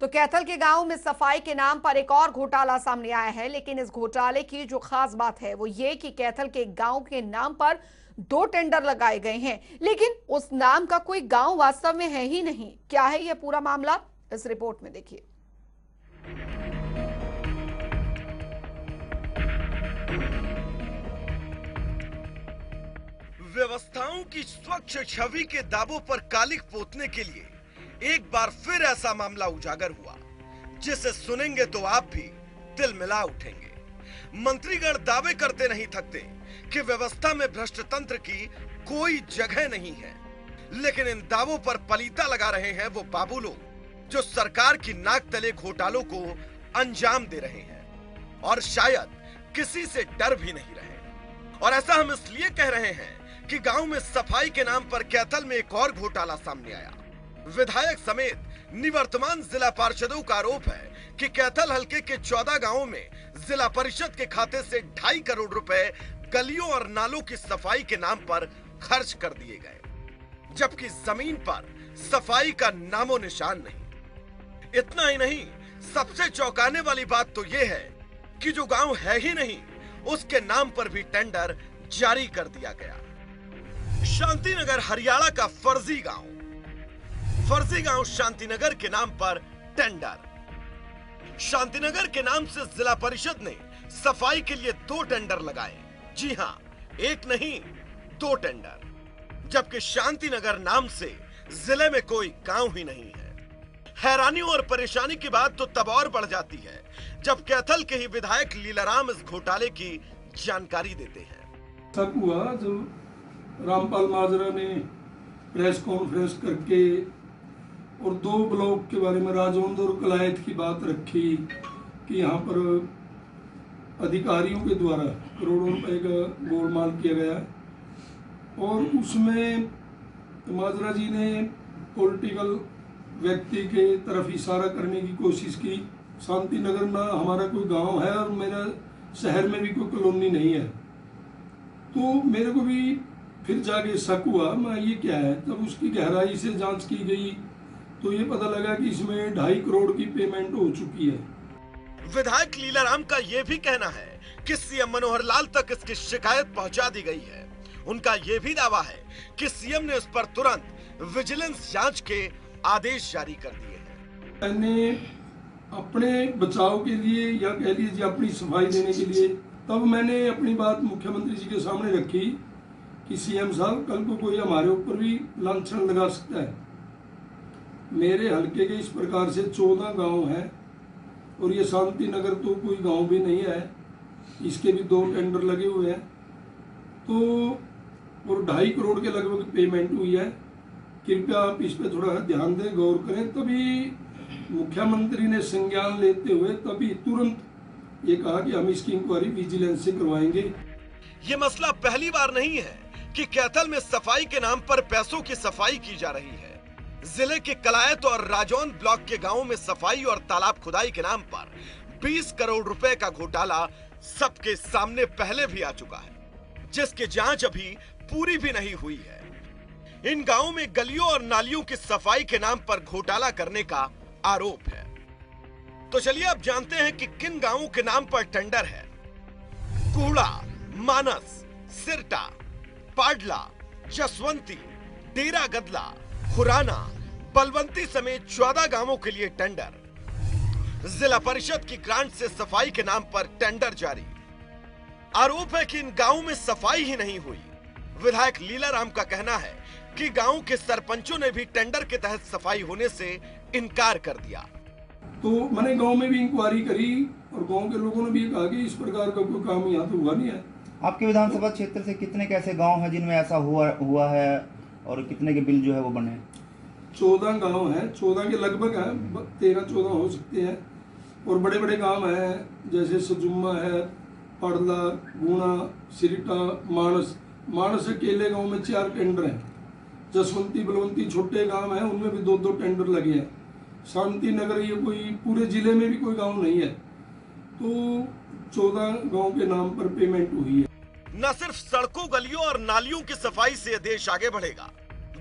तो कैथल के गांव में सफाई के नाम पर एक और घोटाला सामने आया है, लेकिन इस घोटाले की जो खास बात है वो ये कि कैथल के गांव के नाम पर 2 टेंडर लगाए गए हैं, लेकिन उस नाम का कोई गांव वास्तव में है ही नहीं। क्या है यह पूरा मामला, इस रिपोर्ट में देखिए। व्यवस्थाओं की स्वच्छ छवि के दावों पर कालिक पोतने के लिए एक बार फिर ऐसा मामला उजागर हुआ जिसे सुनेंगे तो आप भी दिल मिला उठेंगे। मंत्रीगण दावे करते नहीं थकते कि व्यवस्था में भ्रष्ट तंत्र की कोई जगह नहीं है, लेकिन इन दावों पर पलीता लगा रहे हैं वो बाबू लोग जो सरकार की नाक तले घोटालों को अंजाम दे रहे हैं और शायद किसी से डर भी नहीं रहे। और ऐसा हम इसलिए कह रहे हैं कि गांव में सफाई के नाम पर कैथल में एक और घोटाला सामने आया। विधायक समेत निवर्तमान जिला पार्षदों का आरोप है कि कैथल हलके के 14 गांवों में जिला परिषद के खाते से 2.5 करोड़ रुपए गलियों और नालों की सफाई के नाम पर खर्च कर दिए गए, जबकि जमीन पर सफाई का नामो निशान नहीं। इतना ही नहीं, सबसे चौंकाने वाली बात तो यह है कि जो गांव है ही नहीं उसके नाम पर भी टेंडर जारी कर दिया गया। शांतिनगर हरियाणा का फर्जी गांव शांतिनगर के नाम पर टेंडर। शांतिनगर के नाम से जिला परिषद ने सफाई के लिए 2 टेंडर लगाए। जी हां, एक नहीं 2 टेंडर, जबकि शांतिनगर नाम से जिले में कोई गांव ही नहीं है। हैरानी और परेशानी की बात तो तब और बढ़ जाती है जब कैथल के ही विधायक लीलाराम इस घोटाले की जानकारी देते हैं। तब हुआ जब रामपाल माजरा ने प्रेस कॉन्फ्रेंस करके और 2 ब्लॉक के बारे में राजौंद और कलायत की बात रखी कि यहाँ पर अधिकारियों के द्वारा करोड़ों रुपए का गोलमाल किया गया, और उसमें माजरा जी ने पॉलिटिकल व्यक्ति के तरफ इशारा करने की कोशिश की। शांतिनगर ना हमारा कोई गांव है और मेरा शहर में भी कोई कॉलोनी नहीं है। तो मेरे को भी फिर जाके शक हुआ, मैं ये क्या है। तब उसकी गहराई से जांच की गई तो ये पता लगा कि इसमें 2.5 करोड़ की पेमेंट हो चुकी है। विधायक लीलाराम का यह भी कहना है कि सीएम मनोहर लाल तक इसकी शिकायत पहुंचा दी गई है। उनका यह भी दावा है कि सीएम ने इस पर तुरंत विजिलेंस जांच के आदेश जारी कर दिए हैं। मैंने अपने बचाव के लिए या कह लीजिए अपनी सफाई देने के लिए तब मैंने अपनी बात मुख्यमंत्री जी के सामने रखी कि सीएम साहब, कल को कोई हमारे ऊपर भी लांछन लगा सकता है। मेरे हलके के इस प्रकार से 14 गांव हैं और ये शांतिनगर तो कोई गांव भी नहीं है, इसके भी 2 टेंडर लगे हुए हैं। तो और 2.5 करोड़ के लगभग पेमेंट हुई है। कृपया आप इस पर थोड़ा ध्यान दें, गौर करें। तभी मुख्यमंत्री ने संज्ञान लेते हुए तभी तुरंत ये कहा कि हम इसकी इंक्वायरी विजिलेंस से करवाएंगे। ये मसला पहली बार नहीं है कि कैथल में सफाई के नाम पर पैसों की सफाई की जा रही है। जिले के कलायत और राजौंद ब्लॉक के गांवों में सफाई और तालाब खुदाई के नाम पर 20 करोड़ रुपए का घोटाला सबके सामने पहले भी आ चुका है, जिसकी जांच अभी पूरी भी नहीं हुई है। इन गांवों में गलियों और नालियों की सफाई के नाम पर घोटाला करने का आरोप है। तो चलिए अब जानते हैं कि किन गांवों के नाम पर टेंडर है। कूड़ा, मानस, सिरटा, पाडला, जसवंती, डेरा गदला, खुराना, बलवंती समेत 14 गांवों के लिए टेंडर। जिला परिषद की ग्रांट से सफाई के नाम पर टेंडर जारी। आरोप है कि इन गांवों में सफाई ही नहीं हुई। विधायक लीलाराम का कहना है कि गांव के सरपंचों ने भी टेंडर के तहत सफाई होने से इनकार कर दिया। तो मैंने गांव में भी इंक्वायरी करी और गांव के लोगों ने भी कहा कि इस प्रकार का कोई काम यहाँ तो हुआ नहीं है। आपके विधानसभा क्षेत्र से कितने कैसे गांव हैं जिनमें ऐसा हुआ है और कितने के बिल जो है वो बने? 14 गांव हैं, 14 के लगभग हैं, 13-14 हो सकते हैं। और बड़े बड़े गांव हैं जैसे सजुम्मा है, पड़ला, गुणा, सिरटा, मानस अकेले गांव में 4 टेंडर हैं। जसवंती, बलवंती छोटे गांव हैं, उनमें भी 2-2 टेंडर लगे हैं। शांतिनगर ये कोई पूरे जिले में भी कोई गांव नहीं है। तो 14 गांव के नाम पर पेमेंट हुई है। न सिर्फ सड़कों, गलियों और नालियों की सफाई से देश आगे बढ़ेगा,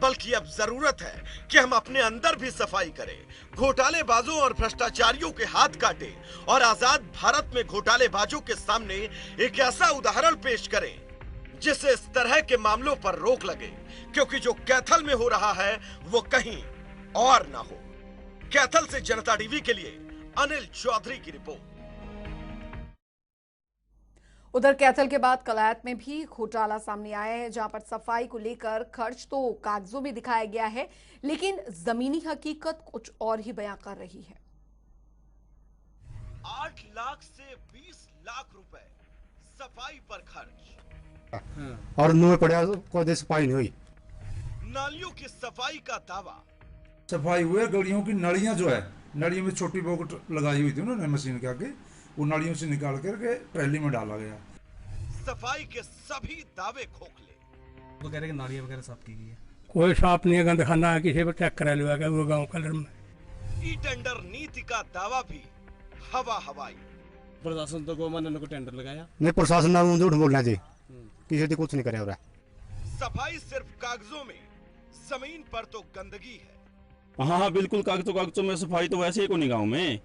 बल्कि अब जरूरत है कि हम अपने अंदर भी सफाई करें, घोटालेबाजों और भ्रष्टाचारियों के हाथ काटें और आजाद भारत में घोटालेबाजों के सामने एक ऐसा उदाहरण पेश करें जिससे इस तरह के मामलों पर रोक लगे, क्योंकि जो कैथल में हो रहा है वो कहीं और ना हो। कैथल से जनता टीवी के लिए अनिल चौधरी की रिपोर्ट। उधर कैथल के बाद कलायत में भी घोटाला सामने आया है, जहां पर सफाई को लेकर खर्च तो कागजों में दिखाया गया है, लेकिन जमीनी हकीकत कुछ और ही बयां कर रही है। 8 लाख से 20 लाख रुपए सफाई पर खर्च और नुए पड़ा कोई सफाई नहीं हुई। नालियों की सफाई का दावा। सफाई हुई है, गलियों की नलियां जो है, नलियों में छोटी बोक लगाई हुई थी उन्होंने मशीन के आगे, वो नालियों से निकाल करके ट्रैली में डाला गया। सफाई के सभी दावे खोखले। वो कह रहे हैं कि नालियां वगैरह साफ की गई है, कोई साफ नहीं है, गंद खाना है, किसी पर चेक करा लिया वो गांव कलर में। ई टेंडर नीति का दावा भी हवा हवाई। प्रशासन तो गवर्नमेंट ने को टेंडर लगाया नहीं, प्रशासन ने झूठ बोलना जी, किसी ने कुछ नहीं करे हो रहा। सफाई सिर्फ कागजों में, जमीन पर तो गंदगी है। हाँ बिल्कुल, कागजों में सफाई तो वैसे ही को नहीं गाँव में।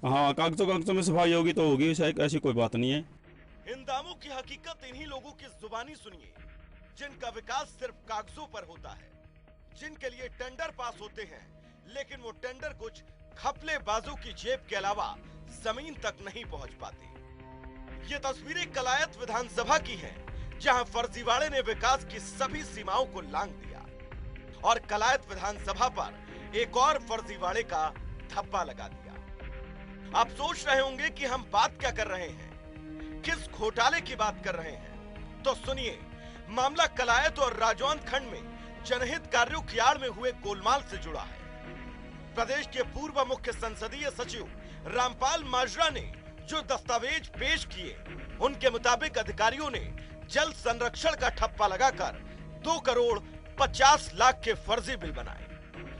हाँ, कागजों में सफाई होगी तो होगी, ऐसी कोई बात नहीं है। इन दामों की हकीकत इन्हीं लोगों की जुबानी सुनिए, जिनका विकास सिर्फ कागजों पर होता है, जिनके लिए टेंडर पास होते हैं, लेकिन वो टेंडर कुछ घपलेबाजों की जेब के अलावा जमीन तक नहीं पहुंच पाते। ये तस्वीरें कलायत विधानसभा की हैं, जहां फर्जीवाड़े ने विकास की सभी सीमाओं को लांघ दिया और कलायत विधानसभा पर एक और फर्जीवाड़े का धब्बा लगा दिया। आप सोच रहे होंगे कि हम बात क्या कर रहे हैं, किस घोटाले की बात कर रहे हैं, तो सुनिए। मामला कलायत और राजौंद खंड में जनहित कार्यों की आड़ में हुए गोलमाल से जुड़ा है। प्रदेश के पूर्व मुख्य संसदीय सचिव रामपाल माजरा ने जो दस्तावेज पेश किए, उनके मुताबिक अधिकारियों ने जल संरक्षण का ठप्पा लगाकर 2 करोड़ 50 लाख के फर्जी बिल बनाए।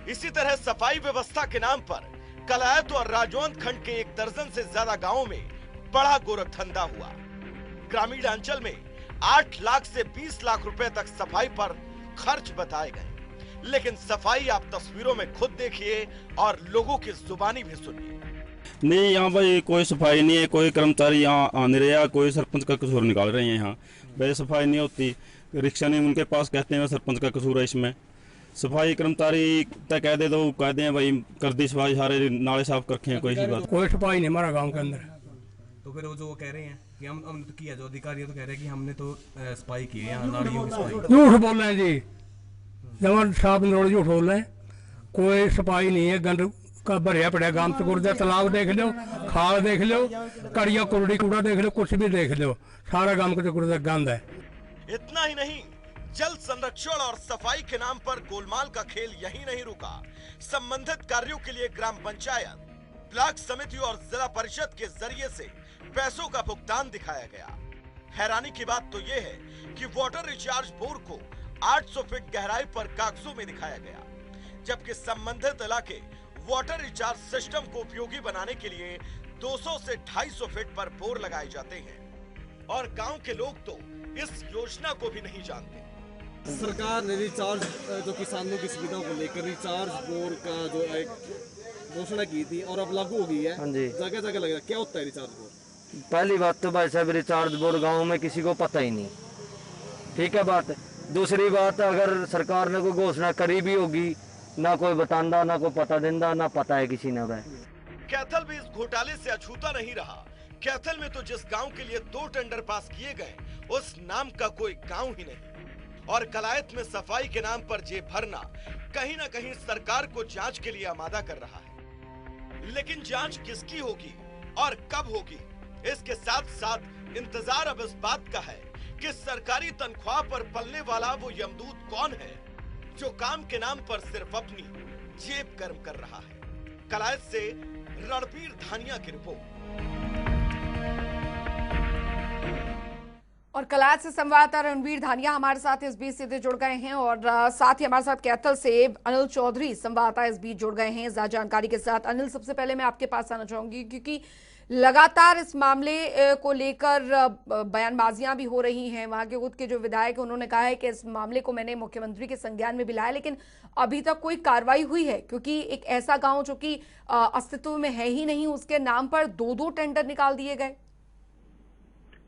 इसी तरह सफाई व्यवस्था के नाम पर कलायत और राजौंद खंड के 1 दर्जन से ज्यादा गांवों में बड़ा गोरखधंधा हुआ। ग्रामीण अंचल में 8 लाख से 20 लाख रुपए तक सफाई पर खर्च बताए गए, लेकिन सफाई आप तस्वीरों में खुद देखिए और लोगों की जुबानी भी सुनिए। नहीं, यहाँ भाई कोई सफाई नहीं है, कोई कर्मचारी यहाँ आ नहीं रहा, कोई सरपंच का कसूर निकाल रहे हैं। यहाँ भाई सफाई नहीं होती, रिक्शा नहीं उनके पास, कहते हैं सरपंच का कसूर है इसमें। सफाई कर्मचारी तय कह दे दो, कहते हैं भाई कर दी सफाई, सारे नाले साफ कर रखे हैं, कोई सी बात। कोई सफाई नहीं हमारा गाँव के अंदर। तो फिर वो जो कह रहे हैं कि हमने तो किया, जो अधिकारी तो कह रहे हैं कि हमने तो सफाई की है, नालियों की सफाई। झूठ बोल रहे हैं जी, जब साफ नरोड़ झूठ बोल रहे हैं। कोई सफाई नहीं है, गंद का भरिया पड़ा गांव से गुर्दा, तालाब देख लो, खाल देख लो, कड़िया कुरड़ी कूड़ा देख लो, कुछ भी देख लो, सारा गांव का गुर्दा गंद है। इतना ही नहीं, जल संरक्षण और सफाई के नाम पर गोलमाल का खेल यही नहीं रुका। संबंधित कार्यों के लिए ग्राम पंचायत, ब्लॉक समिति और जिला परिषद के जरिए से पैसों का भुगतान दिखाया गया। हैरानी की बात तो यह है कि वाटर रिचार्ज बोर को 800 फीट गहराई पर कागजों में दिखाया गया, जबकि संबंधित इलाके वाटर रिचार्ज सिस्टम को उपयोगी बनाने के लिए 200 से 250 फीट पर बोर लगाए जाते हैं, और गांव के लोग तो इस योजना को भी नहीं जानते। सरकार ने रिचार्ज जो किसानों की सुविधाओं को लेकर रिचार्ज बोर का जो एक घोषणा की थी और अब लागू हो गई है, जगह जगह लग रहा है। क्या होता है रिचार्ज बोर? पहली बात तो भाई साहब, रिचार्ज बोर्ड गांव में किसी को पता ही नहीं, ठीक है बात। दूसरी बात, अगर सरकार ने कोई घोषणा करी भी होगी, ना कोई बतांदा, ना कोई पता देंदा, ना पता है किसी ने। कैथल भी इस घोटाले से अछूता नहीं रहा। कैथल में तो जिस गांव के लिए 2 टेंडर पास किए गए, उस नाम का कोई गांव ही नहीं, और कलायत में सफाई के नाम पर जेब भरना कहीं ना कहीं सरकार को जांच के लिए आमादा कर रहा है। लेकिन जांच किसकी होगी और कब होगी, इसके साथ साथ इंतजार अब इस बात का है कि सरकारी तनख्वाह पर पलने वाला वो यमदूत कौन है, जो काम के नाम पर सिर्फ अपनी जेब गर्म कर रहा है। कलायत से रणबीर धानिया की रिपोर्ट। और कलाच से संवाददाता रणवीर धानिया हमारे साथ इस बीच सीधे जुड़ गए हैं और साथ ही हमारे साथ कैथल से अनिल चौधरी संवाददाता इस बीच जुड़ गए हैं ज्यादा जानकारी के साथ। अनिल, सबसे पहले मैं आपके पास आना चाहूंगी क्योंकि लगातार इस मामले को लेकर बयानबाजियां भी हो रही हैं। वहां के खुद के जो विधायक हैं उन्होंने कहा है कि इस मामले को मैंने मुख्यमंत्री के संज्ञान में भी लाया, लेकिन अभी तक कोई कार्रवाई हुई है क्योंकि एक ऐसा गांव जो कि अस्तित्व में है ही नहीं, उसके नाम पर 2-2 टेंडर निकाल दिए गए।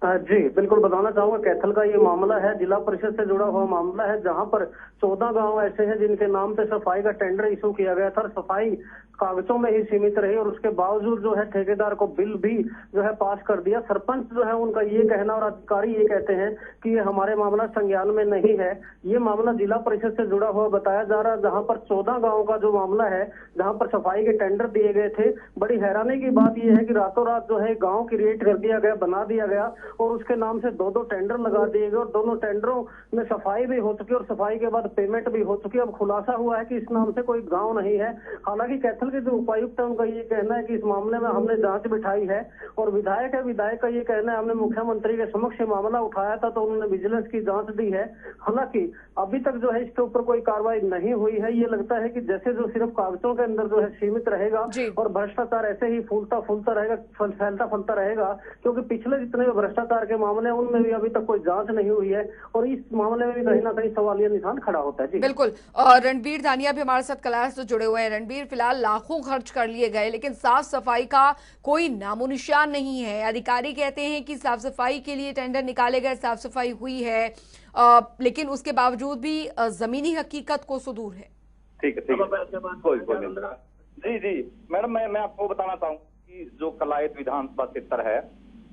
जी बिल्कुल, बताना चाहूंगा कैथल का ये मामला है, जिला परिषद से जुड़ा हुआ मामला है, जहां पर 14 गांव ऐसे हैं जिनके नाम पे सफाई का टेंडर इशू किया गया था और सफाई कागजों में ही सीमित रही और उसके बावजूद जो है ठेकेदार को बिल भी जो है पास कर दिया। सरपंच जो है उनका ये कहना और अधिकारी ये कहते हैं कि ये हमारे मामला संज्ञान में नहीं है। ये मामला जिला परिषद से जुड़ा हुआ बताया जा रहा है, जहां पर 14 गाँव का जो मामला है, जहां पर सफाई के टेंडर दिए गए थे। बड़ी हैरानी की बात यह है कि रातों रात जो है गाँव क्रिएट कर दिया गया, बना दिया गया और उसके नाम से 2-2 टेंडर लगा दिए गए और दोनों टेंडरों में सफाई भी हो चुकी और सफाई के बाद पेमेंट भी हो चुकी। अब खुलासा हुआ है कि इस नाम से कोई गांव नहीं है। हालांकि कैथल के जो उपायुक्त है उनका ये कहना है कि इस मामले में हमने जांच बिठाई है और विधायक का ये कहना है हमने मुख्यमंत्री के समक्ष मामला उठाया था तो उन्होंने विजिलेंस की जांच दी है। हालांकि अभी तक जो है इसके ऊपर कोई कार्रवाई नहीं हुई है। ये लगता है कि जैसे जो सिर्फ कागजों के अंदर जो है सीमित रहेगा और भ्रष्टाचार ऐसे ही फूलता रहेगा, फैलता फलता रहेगा, क्योंकि पिछले जितने भी भ्रष्टाचार के मामले हैं उनमें भी अभी तक कोई जांच नहीं हुई है और इस मामले में भी कहीं ना कहीं सवालिया निशान खड़ा होता है। जी बिल्कुल, और रणवीर धानिया भी हमारे साथ कलाश से जुड़े हुए हैं। रणवीर, फिलहाल लाखों खर्च कर लिए गए लेकिन साफ सफाई का कोई नामो निशान नहीं है। अधिकारी कहते हैं कि साफ सफाई के लिए टेंडर निकाले गए, साफ सफाई हुई है, लेकिन उसके बावजूद भी जमीनी हकीकत को सुदूर है। ठीक है। जी मैडम, मैं आपको बताना चाहूँ कि जो कलायत विधानसभा क्षेत्र है,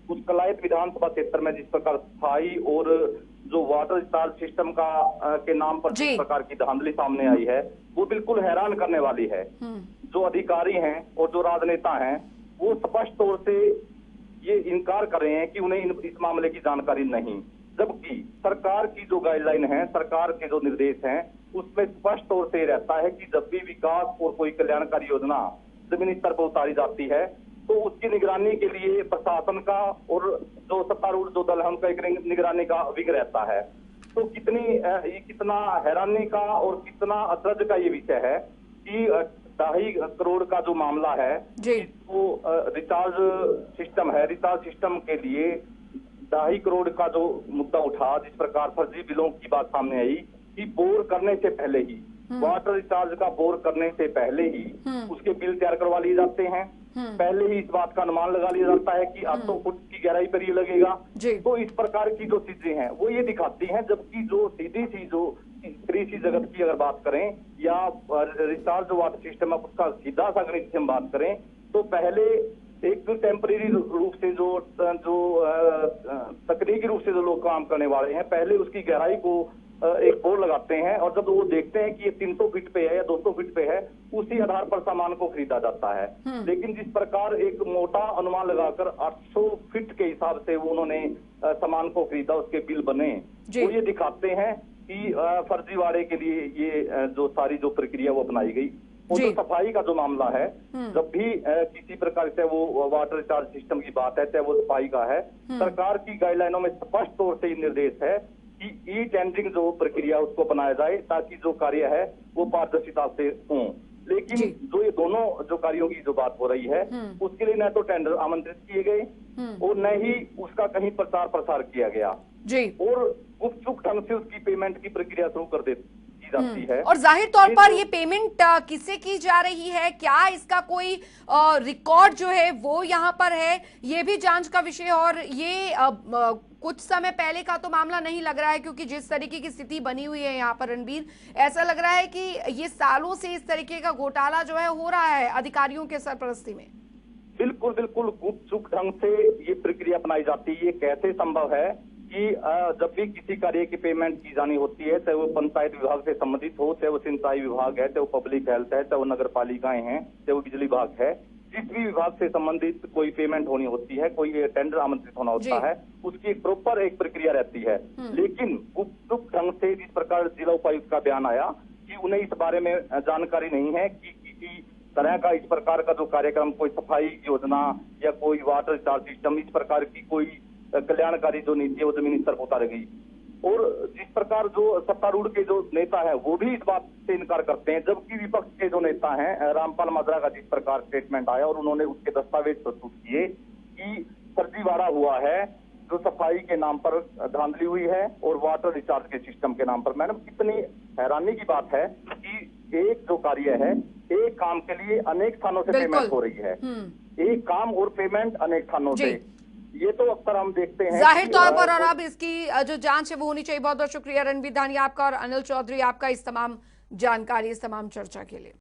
उस कलायत विधानसभा क्षेत्र में जिस प्रकार सफाई और जो वाटर रिचार्ज सिस्टम का के नाम पर जिस प्रकार की धांधली सामने आई है, वो बिल्कुल हैरान करने वाली है। जो अधिकारी हैं और जो राजनेता हैं वो स्पष्ट तौर से ये इनकार कर रहे हैं कि उन्हें इस मामले की जानकारी नहीं, जबकि सरकार की जो गाइडलाइन है, सरकार के जो निर्देश हैं, उसमें स्पष्ट तौर से रहता है कि जब भी विकास और कोई कल्याणकारी योजना जमीनी स्तर पर उतारी जाती है तो उसकी निगरानी के लिए प्रशासन का और जो सत्तारूढ़ जो दल है उनका एक निगरानी का विघ रहता है। तो कितना हैरानी का और कितना अचरज का ये विषय है कि 2.5 करोड़ का जो मामला है वो रिचार्ज सिस्टम है, रिचार्ज सिस्टम के लिए 2.5 करोड़ का जो मुद्दा उठा, जिस प्रकार फर्जी बिलों की बात सामने आई कि बोर करने से पहले ही, वाटर रिचार्ज का बोर करने से पहले ही उसके बिल तैयार करवा लिए जाते हैं। पहले ही इस बात का अनुमान लगा लिया जाता है कि 800 फुट की गहराई पर ये लगेगा। तो इस प्रकार की जो चीजें हैं वो ये दिखाती हैं, जबकि जो सीधी सी जो कृषि जगत की अगर बात करें या रिचार्ज वाटर सिस्टम है उसका सीधा सा गणित से हम बात करें तो पहले एक तो टेम्परेरी रूप से जो तकनीकी रूप से जो लोग काम करने वाले हैं, पहले उसकी गहराई को एक बोर लगाते हैं और जब वो देखते हैं कि ये 300 फीट पे है या 200 फीट पे है, उसी आधार पर सामान को खरीदा जाता है। लेकिन जिस प्रकार एक मोटा अनुमान लगाकर 800 फीट के हिसाब से वो उन्होंने सामान को खरीदा, उसके बिल बने, वो ये दिखाते हैं कि फर्जीवाड़े के लिए ये जो सारी जो प्रक्रिया वो अपनाई गई। और जो सफाई का जो मामला है, जब भी किसी प्रकार से वो वाटर रिचार्ज सिस्टम की बात है, चाहे वो सफाई का है, सरकार की गाइडलाइनों में स्पष्ट तौर से निर्देश है कि ई टेंडरिंग जो प्रक्रिया उसको बनाया जाए ताकि जो कार्य है वो पारदर्शिता से हो। लेकिन जो ये दोनों जो कार्यों की जो बात हो रही है उसके लिए न तो टेंडर आमंत्रित किए गए और न ही उसका कहीं प्रचार प्रसार किया गया और गुपचुप ढंग से उसकी पेमेंट की प्रक्रिया शुरू कर दी जाती है। और जाहिर तौर पर ये पेमेंट किससे की जा रही है, क्या इसका कोई रिकॉर्ड जो है वो यहाँ पर है, ये भी जांच का विषय। और ये कुछ समय पहले का तो मामला नहीं लग रहा है, क्योंकि जिस तरीके की स्थिति बनी हुई है यहाँ पर रणवीर, ऐसा लग रहा है कि ये सालों से इस तरीके का घोटाला जो है हो रहा है अधिकारियों के सरपरस्ती में। बिल्कुल गुपचुप ढंग से ये प्रक्रिया अपनाई जाती है। ये कैसे संभव है कि जब भी किसी कार्य की पेमेंट की जानी होती है, चाहे वो पंचायत विभाग से संबंधित हो, चाहे वो सिंचाई विभाग है, चाहे वो पब्लिक हेल्थ है, चाहे वो नगर पालिकाएं हैं, चाहे वो बिजली विभाग है, जिस भी विभाग से संबंधित कोई पेमेंट होनी होती है, कोई टेंडर आमंत्रित होना होता है, उसकी एक प्रॉपर एक प्रक्रिया रहती है। लेकिन गुपचुप ढंग से जिस प्रकार जिला उपायुक्त का बयान आया कि उन्हें इस बारे में जानकारी नहीं है कि किसी तरह का इस प्रकार का जो कार्यक्रम, कोई सफाई योजना या कोई वाटर रिचार्ज सिस्टम, इस प्रकार की कोई कल्याणकारी जो नीति है वो जमीनी स्तर पर उतारी गई। और जिस प्रकार जो सत्तारूढ़ के जो नेता है वो भी इस बात से इनकार करते हैं, जबकि विपक्ष के जो नेता हैं रामपाल माजरा का जिस प्रकार स्टेटमेंट आया और उन्होंने उसके दस्तावेज प्रस्तुत किए कि फर्जीवाड़ा हुआ है, जो सफाई के नाम पर धांधली हुई है और वाटर रिचार्ज के सिस्टम के नाम पर। मैडम, कितनी हैरानी की बात है कि एक जो कार्य है, एक काम के लिए अनेक स्थानों से पेमेंट हो रही है, एक काम और पेमेंट अनेक स्थानों से, ये तो अक्सर हम देखते हैं जाहिर तौर पर। और अब इसकी जो जांच है वो होनी चाहिए। बहुत बहुत शुक्रिया रणवीर धानिया आपका और अनिल चौधरी आपका इस तमाम जानकारी, इस तमाम चर्चा के लिए।